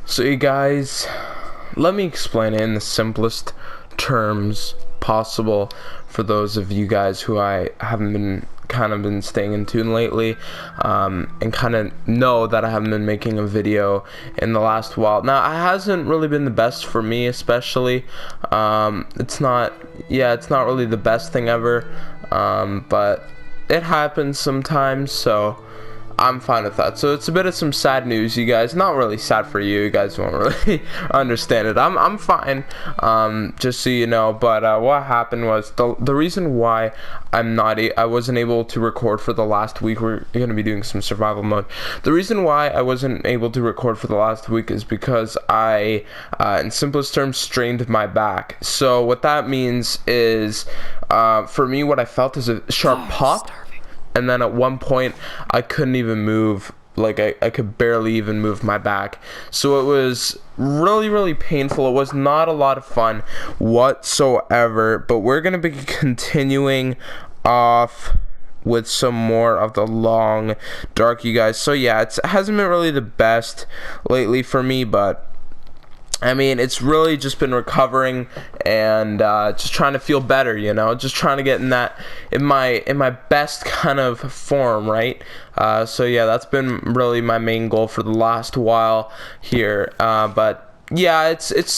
So you guys, let me explain it in the simplest terms possible for those of you guys who I haven't been staying in tune lately, and kind of know that I haven't been making a video in the last while. Now, it hasn't really been the best for me, especially. It's not really the best thing ever, but it happens sometimes, so I'm fine with that. So it's a bit of some sad news, you guys. Not really sad for you. You guys won't really understand it. I'm fine, just so you know. But what happened was the reason why I wasn't able to record for the last week. We're gonna be doing some survival mode. The reason why I wasn't able to record for the last week is because I, in simplest terms, strained my back. So what that means is, for me, what I felt is a sharp pop. And then at one point, I couldn't even move. Like, I could barely even move my back. So it was really, really painful. It was not a lot of fun whatsoever. But we're going to be continuing off with some more of the long dark, you guys. So yeah, it hasn't been really the best lately for me, but I mean, it's really just been recovering and just trying to feel better, you know, just trying to get in my best kind of form, right? So yeah, that's been really my main goal for the last while here. But yeah,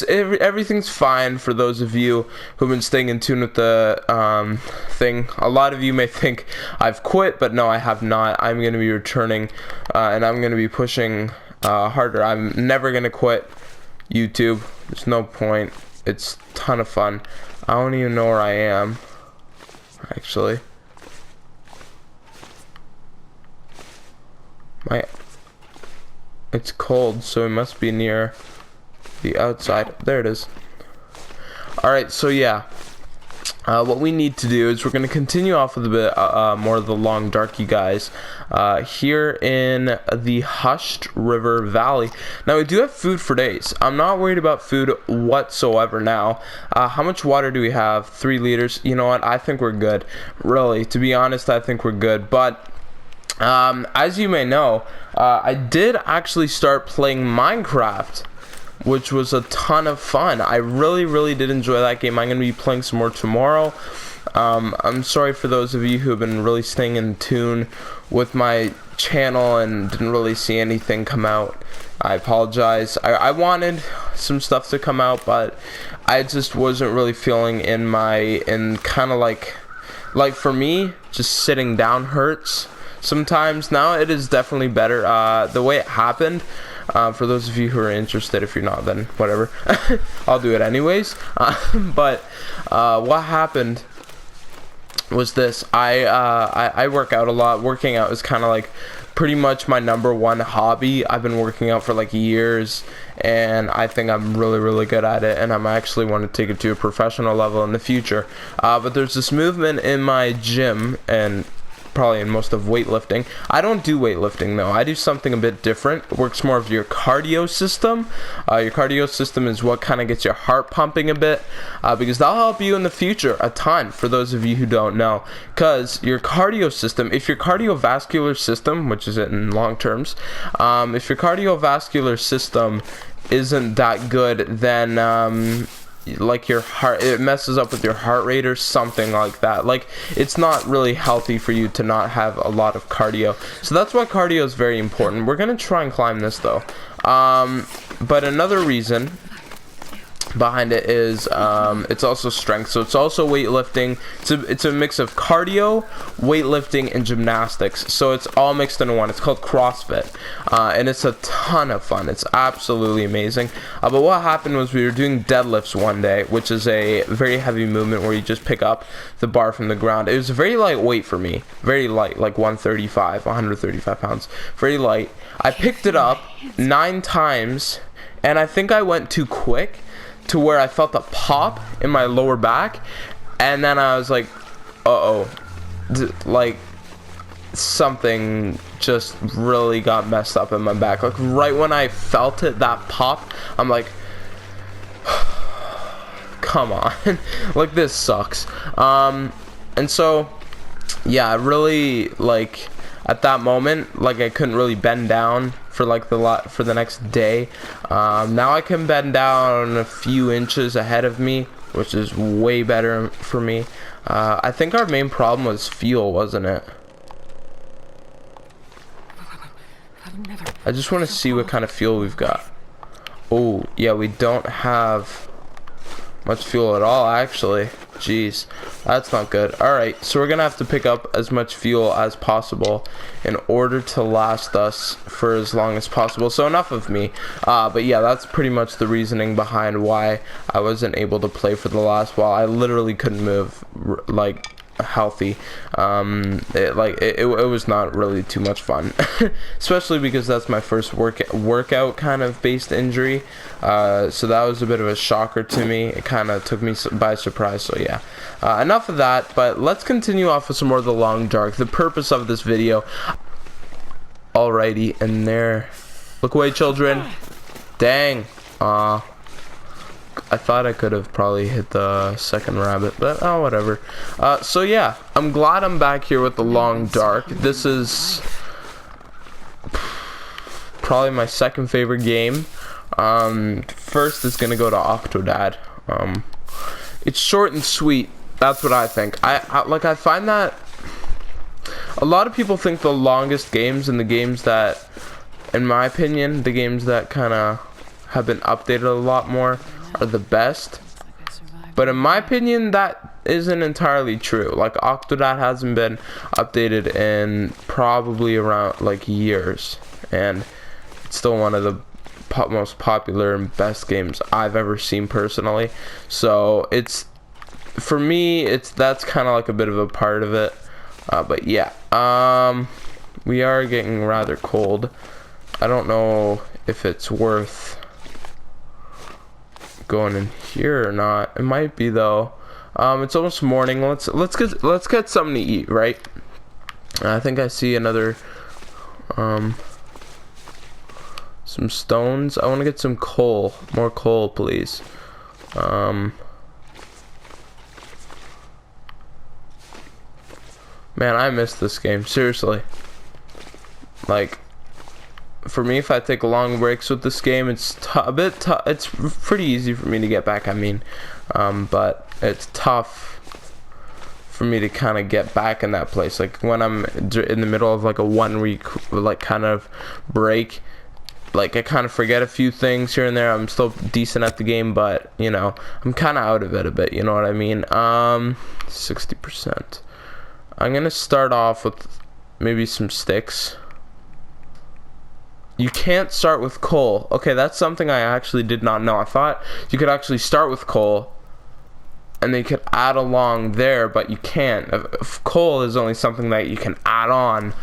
everything's fine for those of you who've been staying in tune with the thing. A lot of you may think I've quit, but no, I have not. I'm going to be returning, and I'm going to be pushing harder. I'm never going to quit YouTube. There's no point. It's a ton of fun. I don't even know where I am, actually. It's cold, so it must be near the outside. There it is. Alright, so yeah. What we need to do is we're going to continue off with a bit more of the long dark, you guys, here in the Hushed River Valley. Now, we do have food for days. I'm not worried about food whatsoever now. How much water do we have? 3 liters. You know what? I think we're good. Really, to be honest, I think we're good. But as you may know, I did actually start playing Minecraft, which was a ton of fun. I really did enjoy that game. I'm going to be playing some more tomorrow. I'm sorry for those of you who have been really staying in tune with my channel and didn't really see anything come out. I apologize. I wanted some stuff to come out, but I just wasn't really feeling in kind of like for me, just sitting down hurts sometimes. Now it is definitely better. The way it happened, for those of you who are interested, if you're not, then whatever. I'll do it anyways. But what happened was this. I work out a lot. Working out is kind of like pretty much my #1 hobby. I've been working out for like years, and I think I'm really good at it, and I'm actually want to take it to a professional level in the future. But there's this movement in my gym, and probably in most of weightlifting. I don't do weightlifting though. I do something a bit different. It works more of your cardio system. Your cardio system is what kind of gets your heart pumping a bit, because that'll help you in the future a ton, for those of you who don't know. Because your cardio system, if your cardiovascular system, which is it in long terms, if your cardiovascular system isn't that good, then like your heart, it messes up with your heart rate or something like that. Like, it's not really healthy for you to not have a lot of cardio. So that's why cardio is very important. We're gonna try and climb this though. But another reason behind it is it's also strength. So it's also weightlifting. It's a mix of cardio, weightlifting, and gymnastics. So it's all mixed into one. It's called CrossFit, and it's a ton of fun. It's absolutely amazing. But what happened was we were doing deadlifts one day, which is a very heavy movement where you just pick up the bar from the ground. It was very lightweight for me, very light, like 135 pounds, very light. I picked it up 9 times, and I think I went too quick, to where I felt a pop in my lower back, and then I was like, like something just really got messed up in my back. Like right when I felt it, that pop, I'm like, come on, like this sucks. And so yeah, really, like at that moment, like I couldn't really bend down for like for the next day. Now I can bend down a few inches ahead of me, which is way better for me. I think our main problem was fuel, wasn't it? I just want to see what kind of fuel we've got. Oh, yeah, we don't have much fuel at all, actually. Jeez, that's not good. Alright, so we're gonna have to pick up as much fuel as possible in order to last us for as long as possible. So enough of me. But yeah, that's pretty much the reasoning behind why I wasn't able to play for the last while. I literally couldn't move, like, healthy. It was not really too much fun. Especially because that's my first workout kind of based injury. So that was a bit of a shocker to me. It kind of took me by surprise. So yeah, enough of that, but let's continue off with some more of the long dark, the purpose of this video. Alrighty, and there, look away, children. Dang. I thought I could have probably hit the second rabbit, but oh, whatever. So yeah, I'm glad I'm back here with the long dark. This is probably my second favorite game. First is gonna go to Octodad. It's short and sweet. That's what I think. I find that a lot of people think the longest games and the games that, in my opinion, the games that kind of have been updated a lot more are the best. But in my opinion, that isn't entirely true. Like, Octodad hasn't been updated in probably around like years, and it's still one of the most popular and best games I've ever seen personally. So it's, for me, that's kind of like a bit of a part of it. But yeah, we are getting rather cold. I don't know if it's worth going in here or not. It might be though. It's almost morning. Let's get something to eat, right? I think I see another some stones. I want to get some coal. More coal, please. Man, I miss this game, seriously. Like, for me, if I take long breaks with this game, it's a bit tough. It's pretty easy for me to get back, I mean, but it's tough for me to kind of get back in that place. Like, when I'm in the middle of like a 1 week like kind of break, like, I kind of forget a few things here and there. I'm still decent at the game, but you know, I'm kind of out of it a bit, you know what I mean? 60%. I'm gonna start off with maybe some sticks. You can't start with coal. Okay, that's something I actually did not know. I thought you could actually start with coal and then you could add along there, but you can't. Coal is only something that you can add on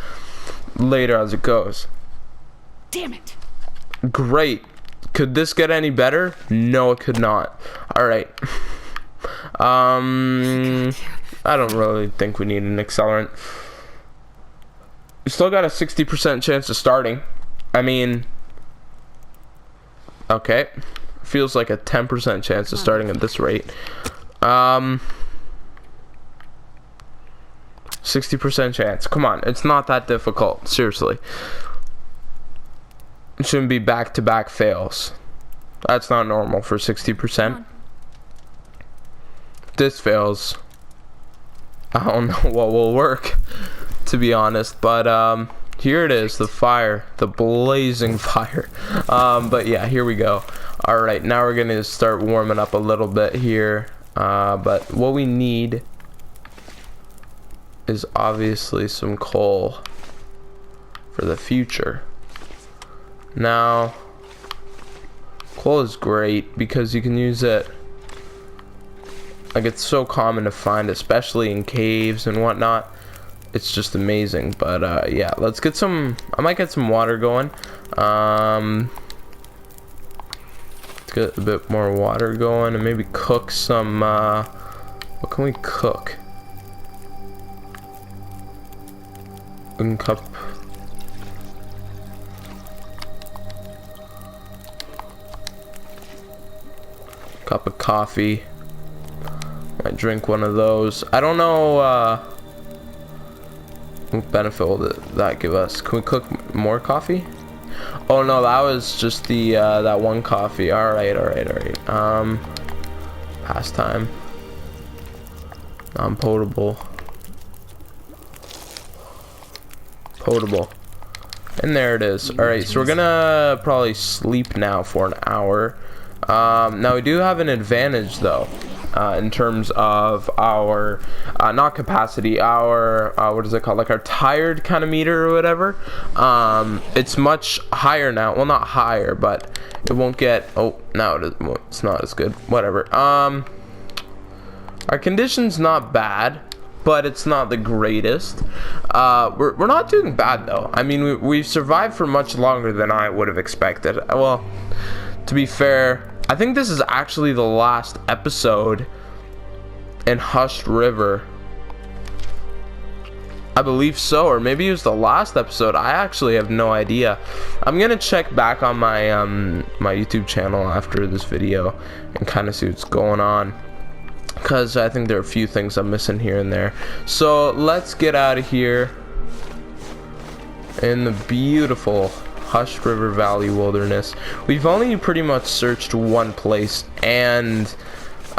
later as it goes. Damn it. Great. Could this get any better? No, it could not. Alright. I don't really think we need an accelerant. We still got a 60% chance of starting. I mean, okay, feels like a 10% chance of starting at this rate. 60% chance. Come on, it's not that difficult. Seriously, it shouldn't be back-to-back fails. That's not normal for 60%. This fails. I don't know what will work, to be honest, but here it is, the fire, the blazing fire. But yeah, here we go. All right, now we're gonna start warming up a little bit here, but what we need is obviously some coal for the future. Now, coal is great because you can use it. Like, it's so common to find, especially in caves and whatnot. It's just amazing. But yeah, let's get some. I might get some water going. Let's get a bit more water going and maybe cook some. What can we cook? Cup. Cup of coffee. Might drink one of those. I don't know what benefit will that give us. Can we cook more coffee? Oh no, that was just the that one coffee. All right. Pastime. Non-potable. Potable. And there it is. All right, so we're gonna probably sleep now for an hour. Now we do have an advantage though, in terms of our not capacity, our what is it called, like our tired kind of meter or whatever. It's much higher now. Well, not higher, but it won't get. Oh, now it is. Well, it's not as good. Whatever. Our condition's not bad, but it's not the greatest. We're not doing bad though. I mean, we've survived for much longer than I would have expected. Well, to be fair, I think this is actually the last episode in Hushed River. I believe so, or maybe it was the last episode. I actually have no idea. I'm gonna check back on my my YouTube channel after this video and kind of see what's going on, because I think there are a few things I'm missing here and there. So let's get out of here in the beautiful Hushed River Valley Wilderness. We've only pretty much searched one place and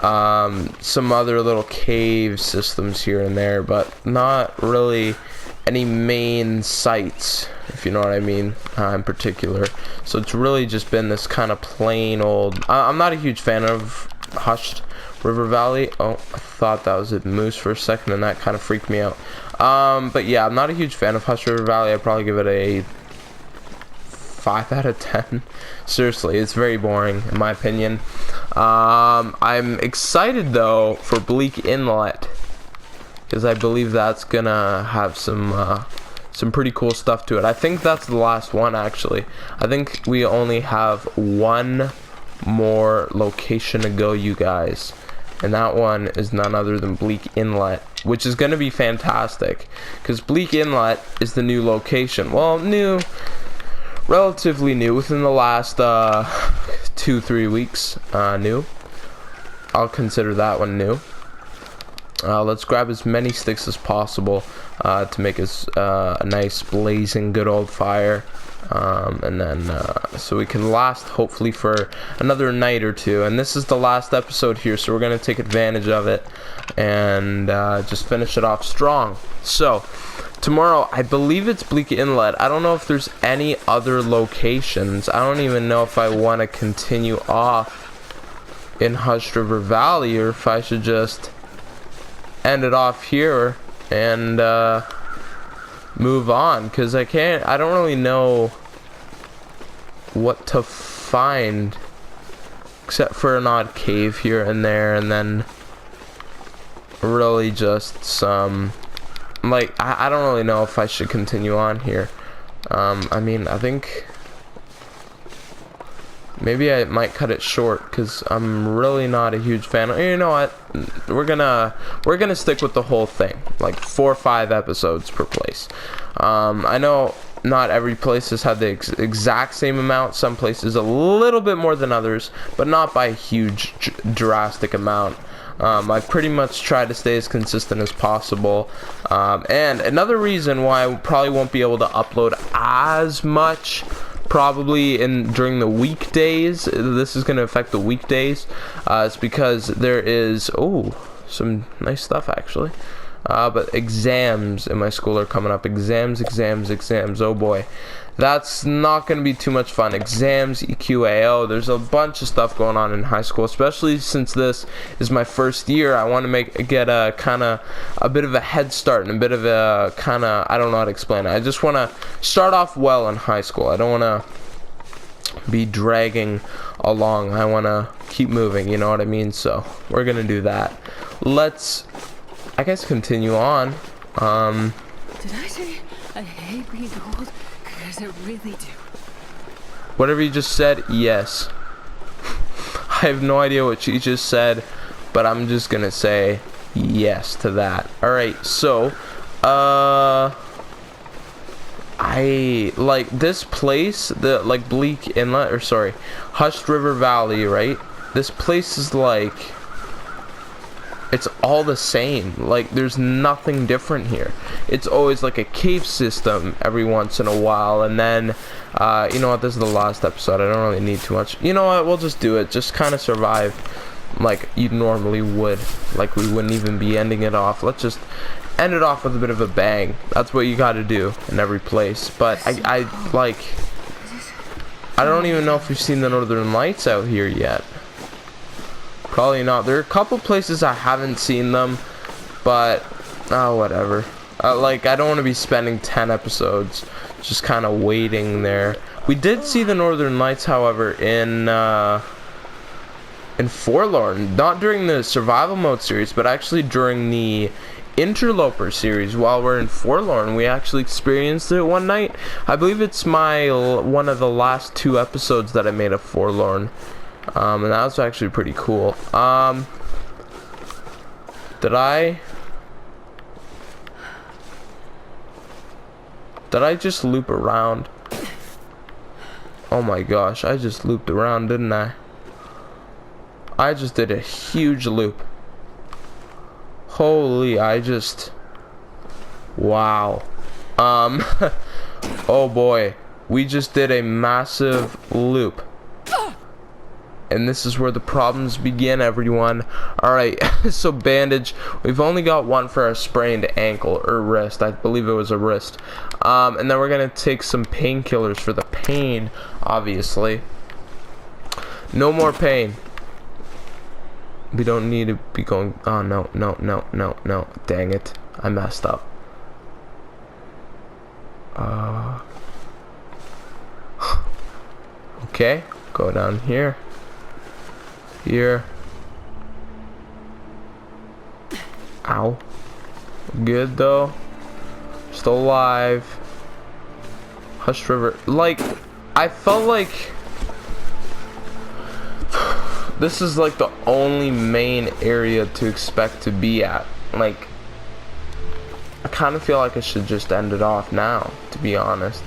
some other little cave systems here and there, but not really any main sites, if you know what I mean, in particular. So it's really just been this kind of plain old. I'm not a huge fan of Hushed River Valley. Oh, I thought that was a moose for a second and that kind of freaked me out. But yeah, I'm not a huge fan of Hushed River Valley. I'd probably give it a 5 out of 10. Seriously, it's very boring in my opinion. I'm excited though for Bleak Inlet, because I believe that's gonna have some pretty cool stuff to it. I think that's the last one actually. I think we only have one more location to go, you guys, and that one is none other than Bleak Inlet, which is going to be fantastic because Bleak Inlet is the new location. Well, new, relatively new, within the last 2-3 weeks. New, I'll consider that one new. Let's grab as many sticks as possible to make us a nice blazing good old fire, and then so we can last hopefully for another night or two. And this is the last episode here, so we're gonna take advantage of it and just finish it off strong. So tomorrow, I believe it's Bleak Inlet. I don't know if there's any other locations. I don't even know if I want to continue off in Hushed River Valley or if I should just end it off here and move on, because I don't really know what to find except for an odd cave here and there, and then really just some, like, I don't really know if I should continue on here. I mean, I think maybe I might cut it short because I'm really not a huge fan. You know what? We're gonna stick with the whole thing, like 4 or 5 episodes per place. I know not every place has had the exact same amount. Some places a little bit more than others, but not by a huge drastic amount. I've pretty much tried to stay as consistent as possible. And another reason why I probably won't be able to upload as much probably during the weekdays, this is going to affect the weekdays, it's because there is some nice stuff actually, but exams in my school are coming up. Exams, oh boy, that's not going to be too much fun. Exams, EQAO, there's a bunch of stuff going on in high school, especially since this is my first year. I want to get a kind of a bit of a head start and a bit of a kind of, I don't know how to explain it. I just want to start off well in high school. I don't want to be dragging along. I want to keep moving, you know what I mean? So we're going to do that. Let's, I guess, continue on. Did I say I hate being old? Because I really do. Whatever you just said, yes. I have no idea what she just said, but I'm just gonna say yes to that. Alright, so I like this place, the like Bleak Inlet, or sorry, Hushed River Valley, right? This place is like, it's all the same. Like, there's nothing different here. It's always like a cave system every once in a while, and then you know what, this is the last episode. I don't really need too much. You know what, we'll just do it. Just kind of survive like you normally would. Like, we wouldn't even be ending it off. Let's just end it off with a bit of a bang. That's what you got to do in every place. But I don't even know if we've seen the Northern Lights out here yet. Probably not. There are a couple places I haven't seen them, but whatever. Like, I don't want to be spending 10 episodes just kind of waiting there. We did see the Northern Lights, however, in Forlorn, not during the survival mode series, but actually during the Interloper series. While we're in Forlorn, we actually experienced it one night. I believe it's one of the last 2 episodes that I made of Forlorn. And that was actually pretty cool. Did I just loop around? Oh my gosh, I just looped around, didn't I? I just did a huge loop. Holy, wow. Oh boy, we just did a massive loop. And this is where the problems begin, everyone. Alright, so bandage. We've only got one for our sprained ankle or wrist. I believe it was a wrist. And then we're going to take some painkillers for the pain, obviously. No more pain. We don't need to be going... Oh, no. Dang it. I messed up. Okay, go down here. Here. Ow. Good though. Still alive. Hush River. Like, I felt like this is like the only main area to expect to be at. Like, I kind of feel like I should just end it off now, to be honest.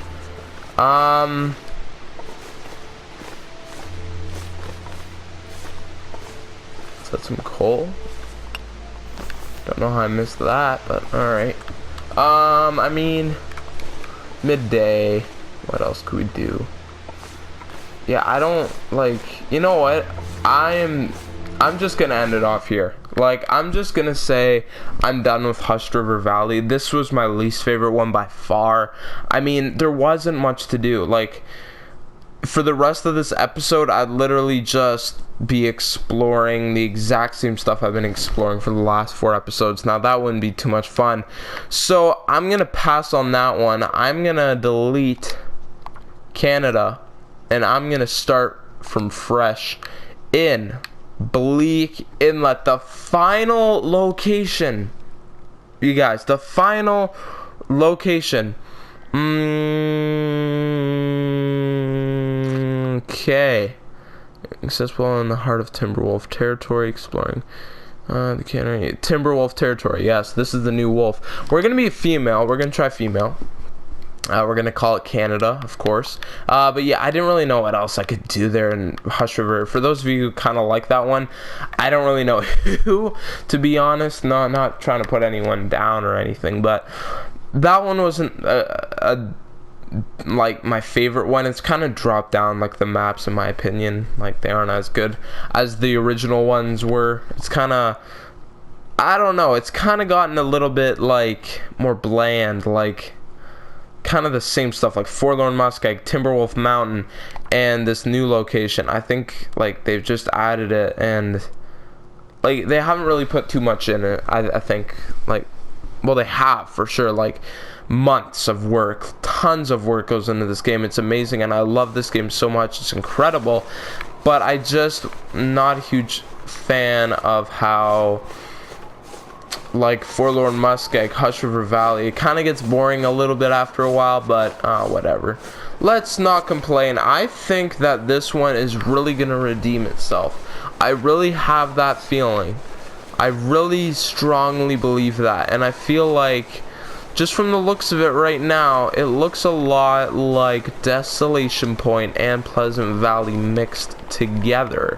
That's some coal. Don't know how I missed that, but alright. I mean, midday. What else could we do? Yeah, I don't, like, you know what? I'm just gonna end it off here. Like, I'm just gonna say I'm done with Hush River Valley. This was my least favorite one by far. I mean, there wasn't much to do. Like, for the rest of this episode, I'd literally just be exploring the exact same stuff I've been exploring for the last 4 episodes. Now, that wouldn't be too much fun. So, I'm going to pass on that one. I'm going to delete Canada, and I'm going to start from fresh in Bleak Inlet, the final location. You guys, the final location. Okay. Accessible in the heart of Timberwolf territory, exploring the cannery. Timberwolf territory, yes, this is the new wolf. We're gonna be a female. We're gonna try female. We're gonna call it Canada, of course. But yeah, I didn't really know what else I could do there in Hush River. For those of you who kind of like that one, I don't really know who, to be honest. No, I'm not trying to put anyone down or anything, but that one wasn't like my favorite one. It's kind of dropped down, like the maps, in my opinion. Like, they aren't as good as the original ones were. It's kind of, I don't know, it's kind of gotten a little bit like more bland, like kind of the same stuff, like Forlorn Muskeg, Timberwolf Mountain, and this new location. I think like they've just added it, and like they haven't really put too much in it. I think, like, well, they have for sure. Like, months of work, tons of work goes into this game. It's amazing, and I love this game so much. It's incredible, but I just not a huge fan of how, like, Forlorn Muskeg, Hush River Valley, it kind of gets boring a little bit after a while, but whatever. Let's not complain. I think that this one is really gonna redeem itself. I really have that feeling. I really strongly believe that, and I feel like, just from the looks of it right now, it looks a lot like Desolation Point and Pleasant Valley mixed together.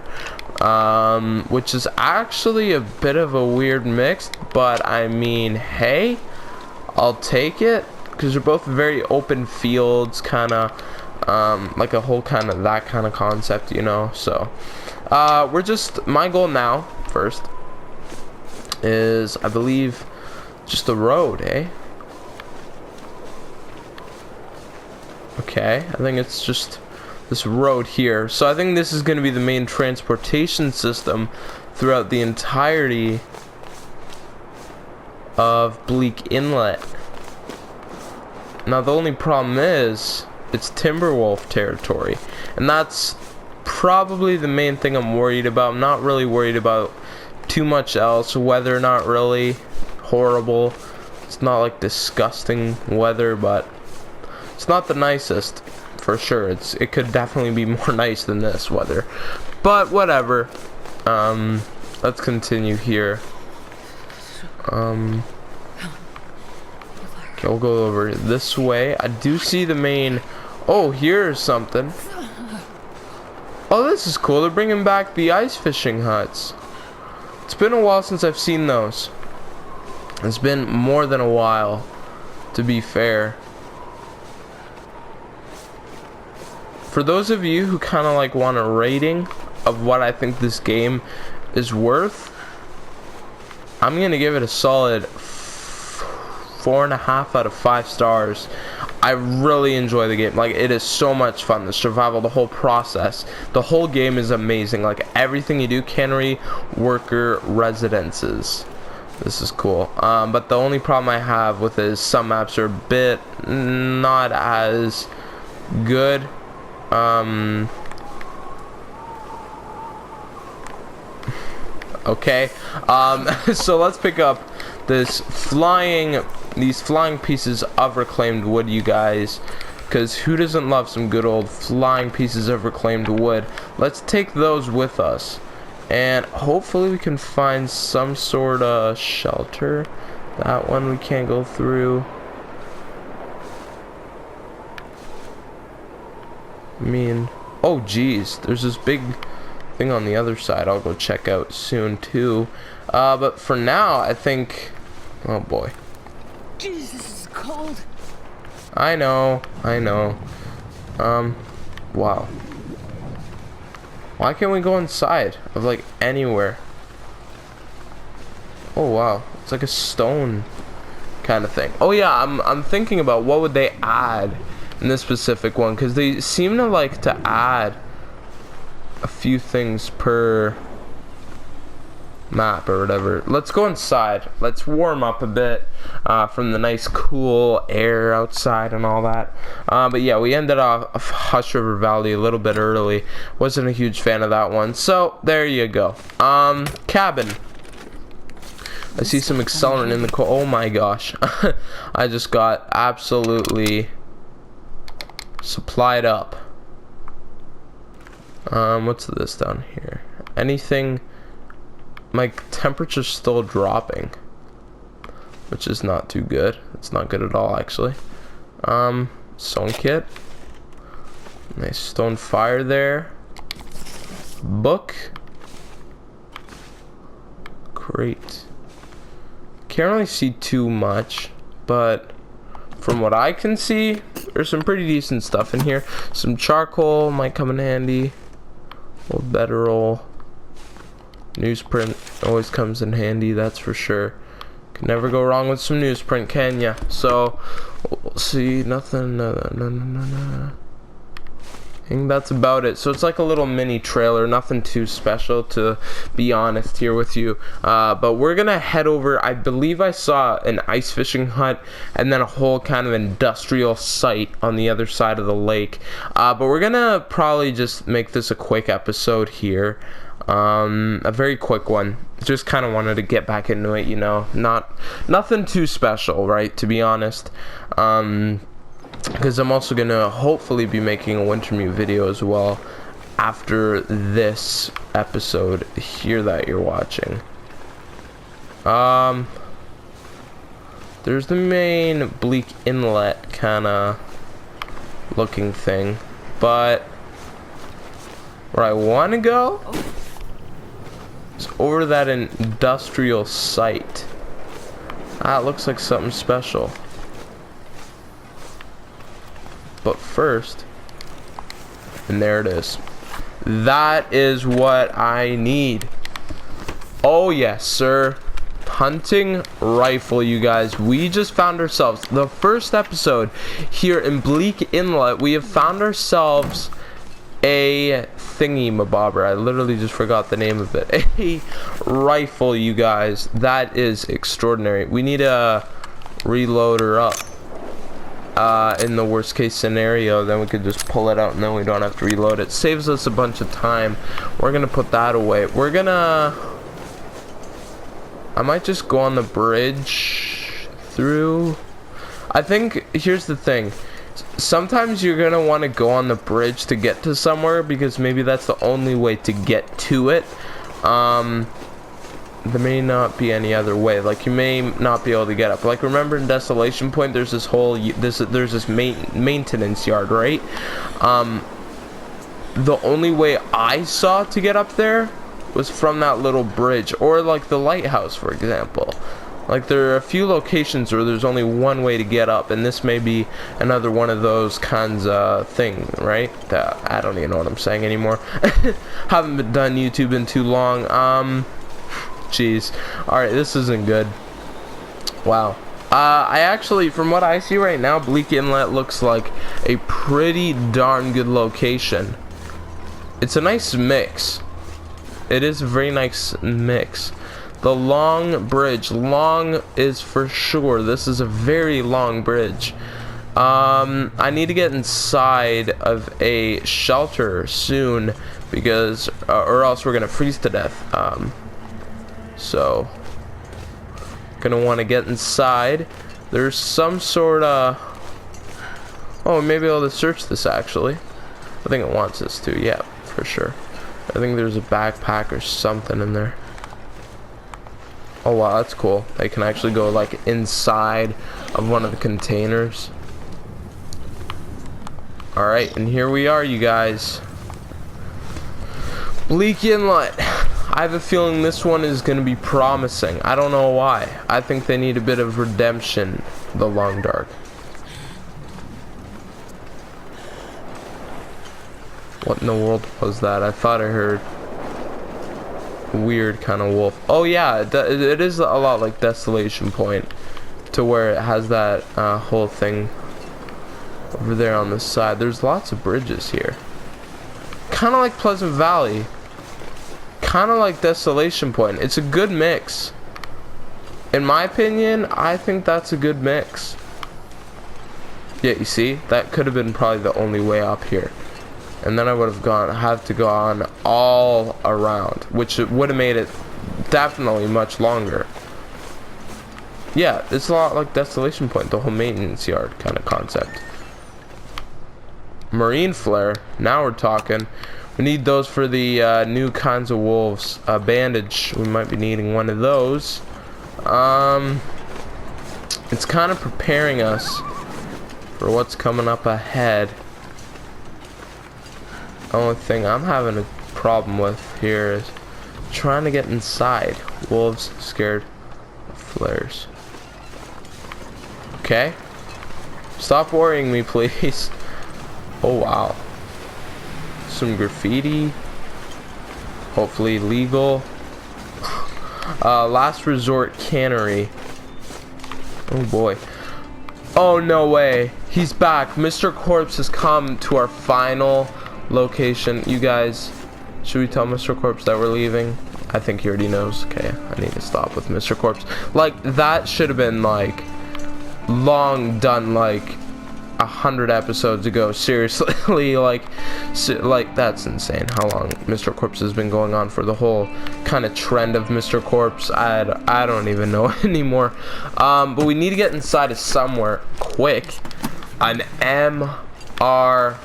which is actually a bit of a weird mix, but I mean, hey, I'll take it, because they're both very open fields, kind of like a whole kind of that kind of concept, you know. So my goal now first is, I believe, just the road, eh? Okay, I think it's just this road here. So I think this is going to be the main transportation system throughout the entirety of Bleak Inlet. Now the only problem is it's Timberwolf territory, and that's probably the main thing I'm worried about. I'm not really worried about too much else. Weather, not really horrible. It's not like disgusting weather, but it's not the nicest for sure. It could definitely be more nice than this weather, but whatever. Let's continue here. Okay, we'll go over this way. I do see the main. Oh, here's something. Oh, this is cool. They're bringing back the ice fishing huts. It's been a while since I've seen those. It's been more than a while, to be fair. For those of you who kind of like want a rating of what I think this game is worth, I'm gonna give it a solid 4.5 out of 5 stars. I really enjoy the game. Like, it is so much fun. The survival, the whole process, the whole game is amazing. Like, everything you do, cannery, worker, residences. This is cool. But the only problem I have with it is some maps are a bit not as good. Okay. So let's pick up these flying pieces of reclaimed wood, you guys, because who doesn't love some good old flying pieces of reclaimed wood? Let's take those with us, and hopefully we can find some sort of shelter. That one we can't go through. I mean, oh geez, there's this big thing on the other side I'll go check out soon too. But for now, I think, oh boy. Jesus, this is cold. I know. Wow. Why can't we go inside of like anywhere? Oh wow, it's like a stone kind of thing. Oh yeah, I'm thinking about what would they add in this specific one, because they seem to like to add a few things per map or whatever. Let's go inside. Let's warm up a bit from the nice cool air outside and all that. But yeah, we ended off Hush River Valley a little bit early. Wasn't a huge fan of that one. So there you go. Cabin. I see some accelerant in the oh my gosh. I just got absolutely supplied up. What's this down here? Anything? My temperature's still dropping, which is not too good. It's not good at all, actually. Stone kit. Nice stone fire there. Book. Great. Can't really see too much, but from what I can see, there's some pretty decent stuff in here. Some charcoal might come in handy. A little bedroll. Newsprint always comes in handy, that's for sure. Can never go wrong with some newsprint, can ya? So, we'll see. Nothing. No. I think that's about it. So it's like a little mini trailer, nothing too special, to be honest here with you. But we're gonna head over. I believe I saw an ice fishing hut and then a whole kind of industrial site on the other side of the lake. But we're gonna probably just make this a quick episode here. A very quick one. Just kind of wanted to get back into it, you know. Nothing too special, right, to be honest. Because I'm also gonna hopefully be making a Wintermute video as well after this episode here that you're watching. There's the main Bleak Inlet kind of looking thing, but where I want to go over that industrial site. Ah, it looks like something special. But first, and there it is. That is what I need. Oh yes, sir. Hunting rifle, you guys. We just found ourselves the first episode here in Bleak Inlet. We have found ourselves a thingy mabobber. I literally just forgot the name of it. A rifle, you guys. That is extraordinary. We need to reload her up. In the worst case scenario, then we could just pull it out and then we don't have to reload it. Saves us a bunch of time. We're gonna put that away. I might just go on the bridge through. I think here's the thing. Sometimes you're gonna want to go on the bridge to get to somewhere because maybe that's the only way to get to it. There may not be any other way. Like, you may not be able to get up. Like, remember in Desolation Point, there's this whole there's this maintenance yard, right? The only way I saw to get up there was from that little bridge, or like the lighthouse, for example. Like, there are a few locations where there's only one way to get up, and this may be another one of those kinds of thing, right? I don't even know what I'm saying anymore. Haven't done YouTube in too long. Jeez. Alright, this isn't good. Wow. I actually, from what I see right now, Bleak Inlet looks like a pretty darn good location. It's a nice mix. It is a very nice mix. The long bridge. Long is for sure. This is a very long bridge. I need to get inside of a shelter soon because, or else we're gonna freeze to death. So, gonna want to get inside. There's some sort of... Oh, maybe I'll just search this actually. I think it wants us to. Yeah, for sure. I think there's a backpack or something in there. Oh wow, that's cool. I can actually go like inside of one of the containers. Alright, and here we are, you guys. Bleak Inlet. I have a feeling this one is going to be promising. I don't know why. I think they need a bit of redemption, the Long Dark. What in the world was that? I thought I heard a weird kind of wolf. Oh yeah, it is a lot like Desolation Point, to where it has that whole thing over there on the side. There's lots of bridges here. Kind of like Pleasant Valley. Kind of like Desolation Point. It's a good mix. In my opinion, I think that's a good mix. Yeah, you see? That could have been probably the only way up here. And then I would have had to go on all around, which would have made it definitely much longer. Yeah, it's a lot like Desolation Point, the whole maintenance yard kind of concept. Marine flare. Now we're talking. We need those for the new kinds of wolves. A bandage. We might be needing one of those. It's kind of preparing us for what's coming up ahead. The only thing I'm having a problem with here is trying to get inside. Wolves scared of flares. Okay. Stop worrying me, please. Oh wow. Some graffiti. Hopefully legal. Last resort cannery. Oh boy. Oh no way. He's back. Mr. Corpse has come to our final location. You guys, should we tell Mr. Corpse that we're leaving? I think he already knows. Okay, I need to stop with Mr. Corpse. Like, that should have been like long done, like 100 episodes ago. Seriously. like that's insane how long Mr. Corpse has been going on for. The whole kind of trend of Mr. Corpse, I don't even know anymore. But we need to get inside of somewhere quick. An MR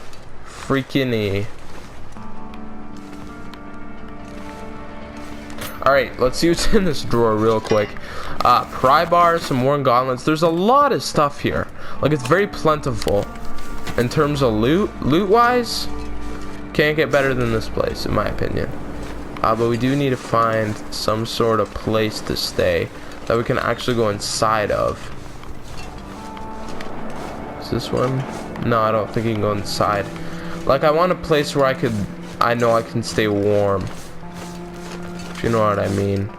freaking E. Alright, let's see what's in this drawer real quick. Pry bar, some worn gauntlets. There's a lot of stuff here. Like, it's very plentiful. In terms of loot wise, can't get better than this place, in my opinion. But we do need to find some sort of place to stay that we can actually go inside of. Is this one? No, I don't think you can go inside. Like, I want a place where I know I can stay warm. If you know what I mean.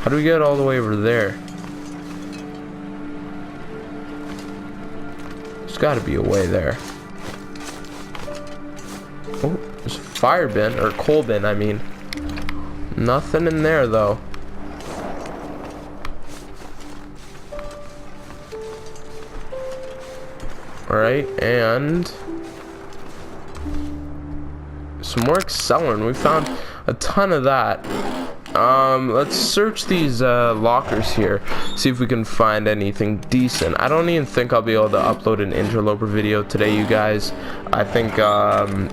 How do we get all the way over there? There's gotta be a way there. Oh, there's a fire bin, or coal bin, I mean. Nothing in there, though. Alright, and some more accelerant. We found a ton of that. Let's search these lockers here, see if we can find anything decent. I don't even think I'll be able to upload an interloper video today, you guys. I think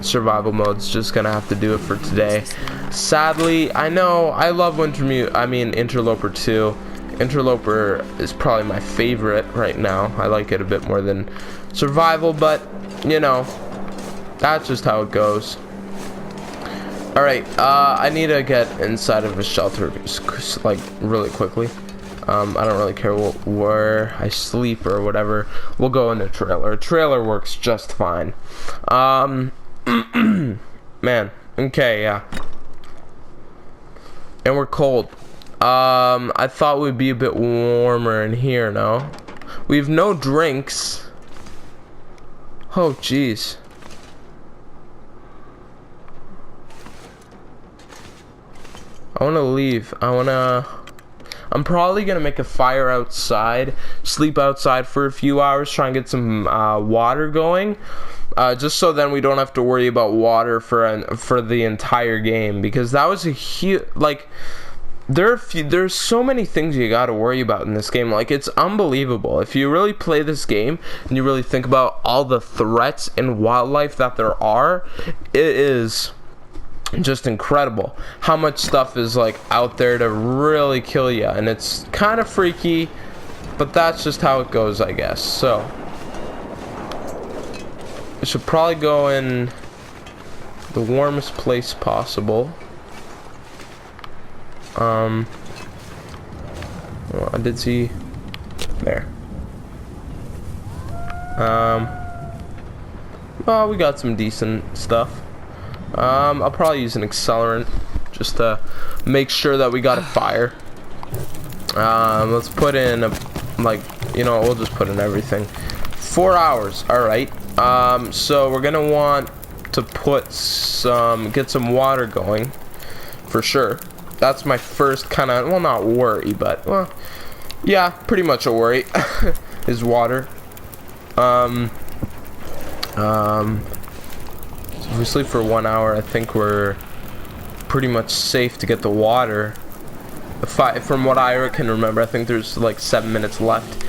survival mode's just gonna have to do it for today. Sadly, I know I love Interloper 2. Interloper is probably my favorite right now. I like it a bit more than survival, but you know, that's just how it goes. Alright, I need to get inside of a shelter, like, really quickly. I don't really care where I sleep or whatever. We'll go in a trailer. A trailer works just fine. Man, okay, yeah. And we're cold. I thought we'd be a bit warmer in here, no? We have no drinks. Oh, jeez. I want to leave. I'm probably going to make a fire outside, sleep outside for a few hours, try and get some water going. Just so then we don't have to worry about water for the entire game, because that was a huge, like, there's so many things you got to worry about in this game. Like, it's unbelievable. If you really play this game and you really think about all the threats and wildlife that there are, it is just incredible how much stuff is like out there to really kill you, and it's kind of freaky, but that's just how it goes, I guess. So I should probably go in the warmest place possible. Well, I did see there. Well, we got some decent stuff. I'll probably use an accelerant just to make sure that we got a fire. Let's put in we'll just put in everything. 4 hours, alright. So we're gonna want to put get some water going for sure. That's my first kind of, well, not worry, but, well, yeah, pretty much a worry is water. If we sleep for 1 hour, I think we're pretty much safe to get the water. From what I can remember, I think there's like 7 minutes left.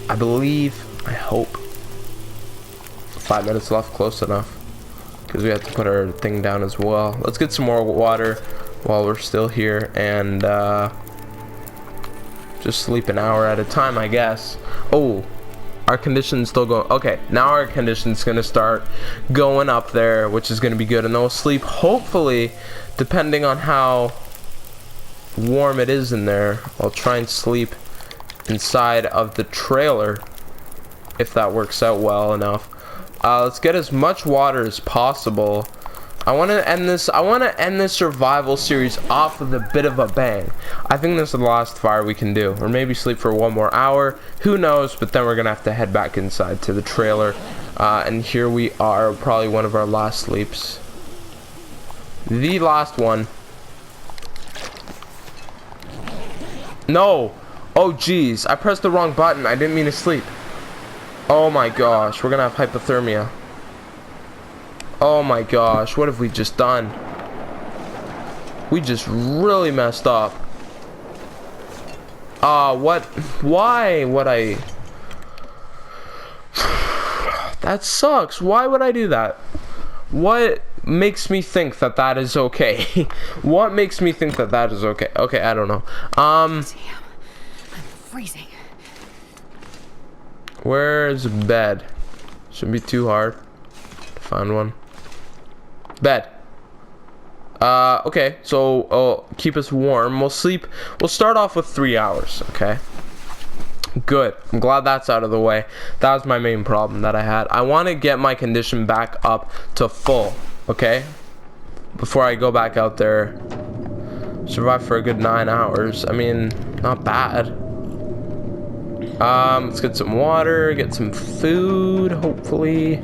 I believe, I hope. 5 minutes left, close enough. Because we have to put our thing down as well. Let's get some more water while we're still here, and just sleep an hour at a time, I guess. Oh, our condition's still going. Okay, now our condition's gonna start going up there, which is gonna be good, and then we'll sleep, hopefully, depending on how warm it is in there. I'll try and sleep inside of the trailer if that works out well enough. Let's get as much water as possible. I want to end this survival series off with a bit of a bang. I think this is the last fire we can do, or maybe sleep for 1 more hour. Who knows? But then we're gonna have to head back inside to the trailer, and here we are, probably one of our last sleeps, the last one. No! Oh geez, I pressed the wrong button. I didn't mean to sleep. Oh my gosh, we're gonna have hypothermia. Oh my gosh, what have we just done? We just really messed up. Why would I? That sucks. Why would I do that? What makes me think that that is okay? What makes me think that that is okay? Okay, I don't know. Damn, I'm freezing. Where's bed? Shouldn't be too hard to find one. Bed. Okay, so keep us warm. We'll start off with 3 hours, okay? Good. I'm glad that's out of the way. That was my main problem that I had. I want to get my condition back up to full, okay? Before I go back out there. Survive for a good 9 hours. I mean, not bad. Let's get some water, get some food, hopefully.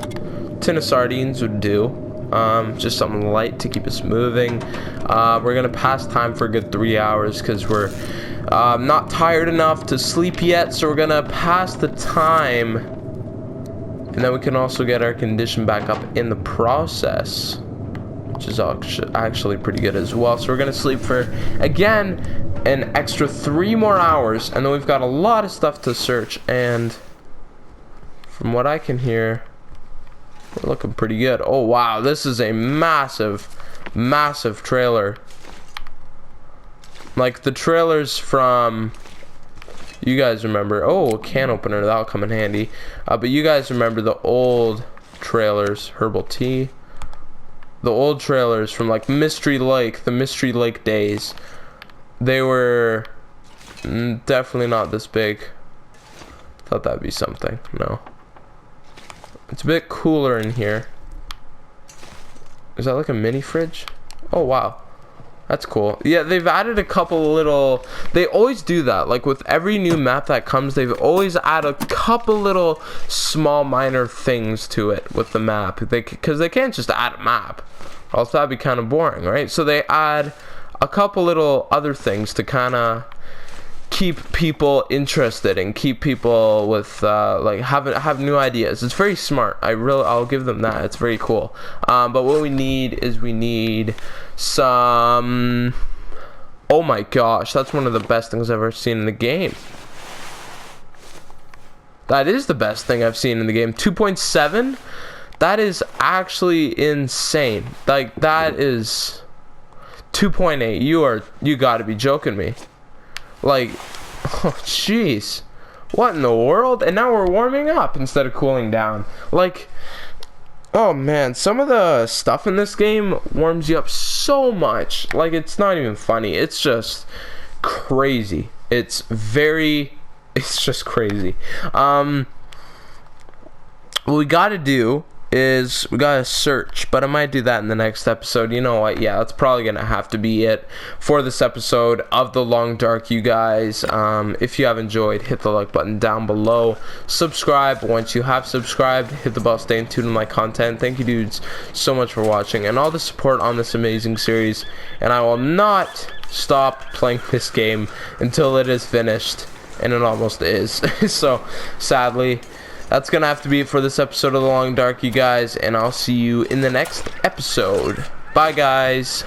Tin of sardines would do. Just something light to keep us moving. We're gonna pass time for a good 3 hours because we're not tired enough to sleep yet, so we're gonna pass the time, and then we can also get our condition back up in the process, which is actually pretty good as well. So we're gonna sleep for, again, an extra 3 more hours, and then we've got a lot of stuff to search, and from what I can hear, we're looking pretty good. Oh wow, this is a massive trailer. Like the trailers from, you guys remember, oh, a can opener, that'll come in handy. But you guys remember the old trailers, herbal tea, the old trailers from like Mystery Lake, the Mystery Lake days. They were definitely not this big. Thought that'd be something. No, it's a bit cooler in here. Is that like a mini fridge? Oh wow, that's cool. Yeah, they've added a couple little, they always do that, like with every new map that comes, they've always added a couple little small minor things to it with the map, because they can't just add a map, or else that'd be kind of boring, right? So they add a couple little other things to kind of keep people interested and keep people with like have new ideas. It's very smart. I'll give them that. It's very cool. But what we need is some, oh my gosh, that's one of the best things I've ever seen in the game. That is the best thing I've seen in the game. 2.7, that is actually insane. Like that is 2.8. You got to be joking me. Like, oh jeez, what in the world? And now we're warming up instead of cooling down. Like, oh man, some of the stuff in this game warms you up so much. Like, it's not even funny. It's just crazy. It's just crazy. What we gotta do is we gotta search, but I might do that in the next episode. You know what, yeah, that's probably gonna have to be it for this episode of The Long Dark, you guys. If you have enjoyed, hit the like button down below, subscribe once you have subscribed, hit the bell, stay in tune with my content. Thank you dudes so much for watching and all the support on this amazing series, and I will not stop playing this game until it is finished, and it almost is. So sadly, that's gonna have to be it for this episode of The Long Dark, you guys, and I'll see you in the next episode. Bye, guys.